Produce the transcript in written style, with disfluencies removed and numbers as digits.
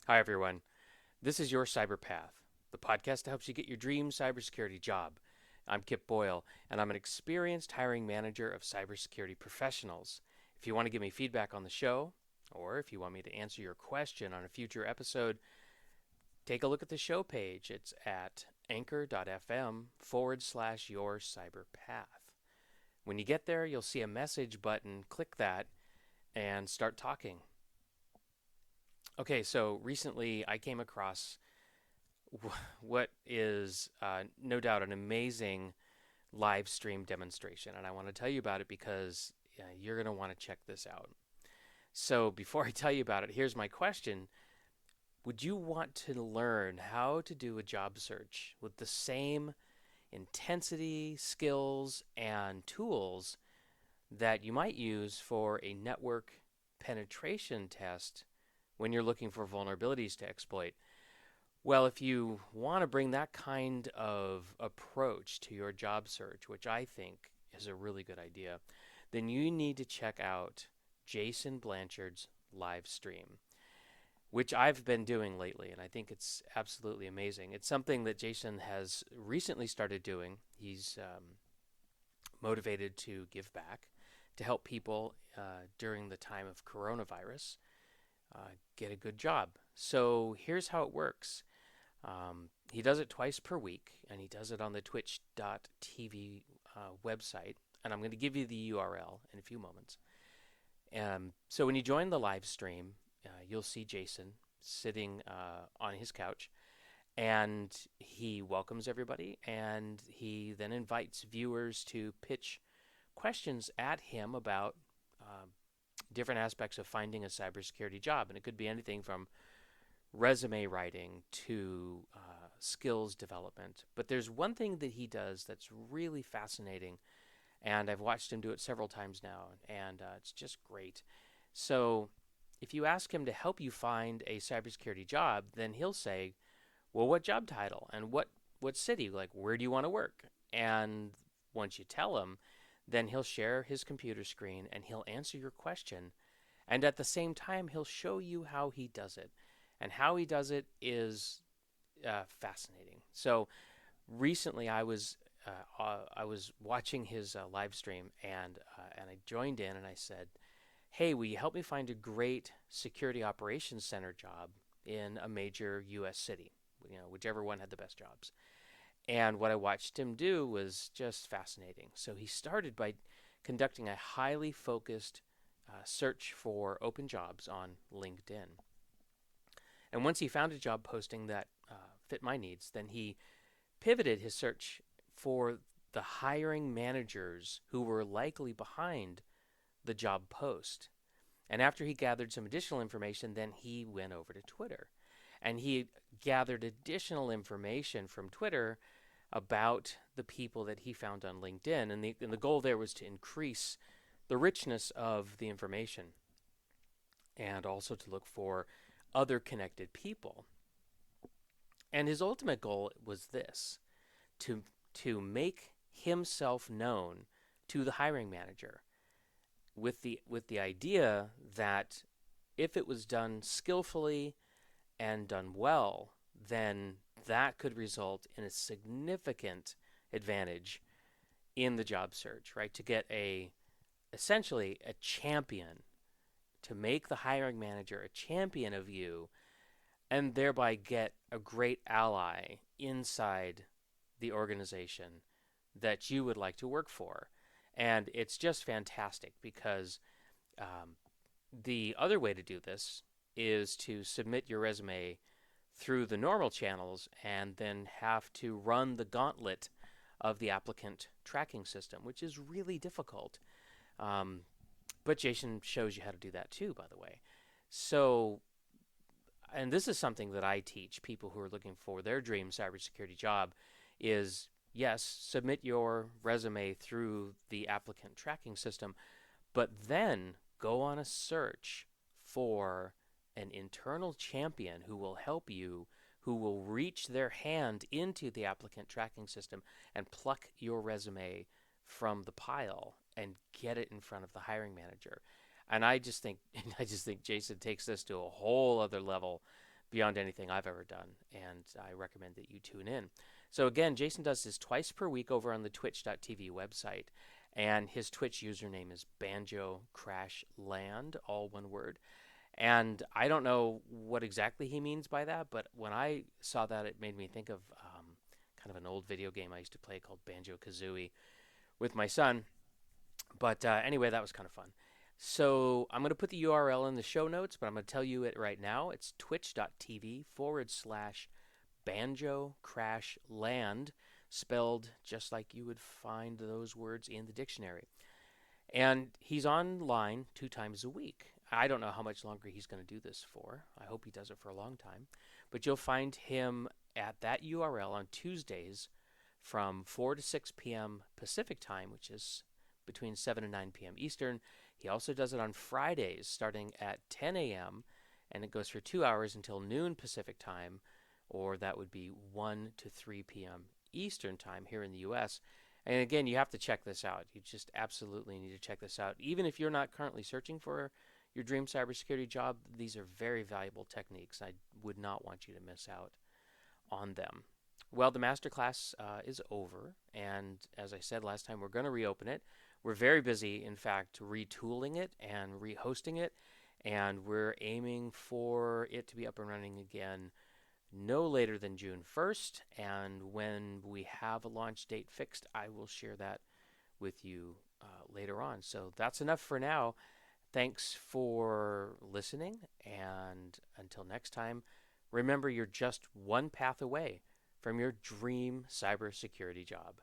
Hi, everyone. This is Your Cyber Path, the podcast that helps you get your dream cybersecurity job. I'm Kip Boyle, and I'm an experienced hiring manager of cybersecurity professionals. If you want to give me feedback on the show, or if you want me to answer your question on a future episode, take a look at the show page. It's at anchor.fm/ your cyber path. When you get there, you'll see a message button. Click that and start talking. Okay, so recently I came across what is no doubt an amazing live stream demonstration, and I want to tell you about it because you're going to want to check this out. So, before I tell you about it, here's my question. Would you want to learn how to do a job search with the same intensity, skills, and tools that you might use for a network penetration test when you're looking for vulnerabilities to exploit? Well, if you want to bring that kind of approach to your job search, which I think is a really good idea, then you need to check out Jason Blanchard's live stream, which I've been doing lately, and I think it's absolutely amazing. It's something that Jason has recently started doing. He's motivated to give back, to help people during the time of coronavirus get a good job. So here's how it works. He does it twice per week, and he does it on the twitch.tv website. And I'm going to give you the URL in a few moments. So when you join the live stream, you'll see Jason sitting on his couch, and he welcomes everybody, and he then invites viewers to pitch questions at him about different aspects of finding a cybersecurity job. And it could be anything from resume writing to skills development. But there's one thing that he does that's really fascinating, and I've watched him do it several times now, and it's just great. So if you ask him to help you find a cybersecurity job, then he'll say, well, what job title and what city? Like, where do you want to work? And once you tell him, then he'll share his computer screen and he'll answer your question. And at the same time, he'll show you how he does it. And how he does it is fascinating. So recently, I was watching his live stream, and I joined in and I said, "Hey, will you help me find a great security operations center job in a major U.S. city? You know, whichever one had the best jobs." And what I watched him do was just fascinating. So he started by conducting a highly focused search for open jobs on LinkedIn. And once he found a job posting that fit my needs, then he pivoted his search for the hiring managers who were likely behind the job post. And after he gathered some additional information, then he went over to Twitter. And he gathered additional information from Twitter about the people that he found on LinkedIn. And the goal there was to increase the richness of the information and also to look for other connected people. And his ultimate goal was this, to make himself known to the hiring manager with the idea that if it was done skillfully and done well, then that could result in a significant advantage in the job search, right? To get essentially a champion, to make the hiring manager a champion of you, and thereby get a great ally inside the organization that you would like to work for. And it's just fantastic because the other way to do this is to submit your resume through the normal channels and then have to run the gauntlet of the applicant tracking system, which is really difficult. But Jason shows you how to do that too, by the way. So, and this is something that I teach people who are looking for their dream cybersecurity job is, yes, submit your resume through the applicant tracking system, but then go on a search for an internal champion who will help you, who will reach their hand into the applicant tracking system and pluck your resume from the pile and get it in front of the hiring manager. And I just think Jason takes this to a whole other level beyond anything I've ever done, and I recommend that you tune in. So again, Jason does this twice per week over on the twitch.tv website, and his Twitch username is Banjo Crash Land, all one word. And I don't know what exactly he means by that, but when I saw that, it made me think of kind of an old video game I used to play called Banjo Kazooie with my son. But anyway, that was kind of fun. So I'm going to put the URL in the show notes, but I'm going to tell you it right now. It's twitch.tv/banjo crash land, spelled just like you would find those words in the dictionary. And he's online 2 times a week. I don't know how much longer he's going to do this for. I hope he does it for a long time. But you'll find him at that URL on Tuesdays from 4 to 6 p.m. Pacific time, which is between 7 and 9 p.m. Eastern. He also does it on Fridays starting at 10 a.m. and it goes for 2 hours until noon Pacific time, or that would be 1 to 3 p.m. Eastern time here in the US. And again, you have to check this out. You just absolutely need to check this out. Even if you're not currently searching for your dream cybersecurity job, these are very valuable techniques. I would not want you to miss out on them. Well, the masterclass is over, and as I said last time, we're going to reopen it. We're very busy, in fact, retooling it and rehosting it, and we're aiming for it to be up and running again no later than June 1st. And when we have a launch date fixed, I will share that with you later on. So that's enough for now. Thanks for listening, and until next time, remember you're just one path away from your dream cybersecurity job.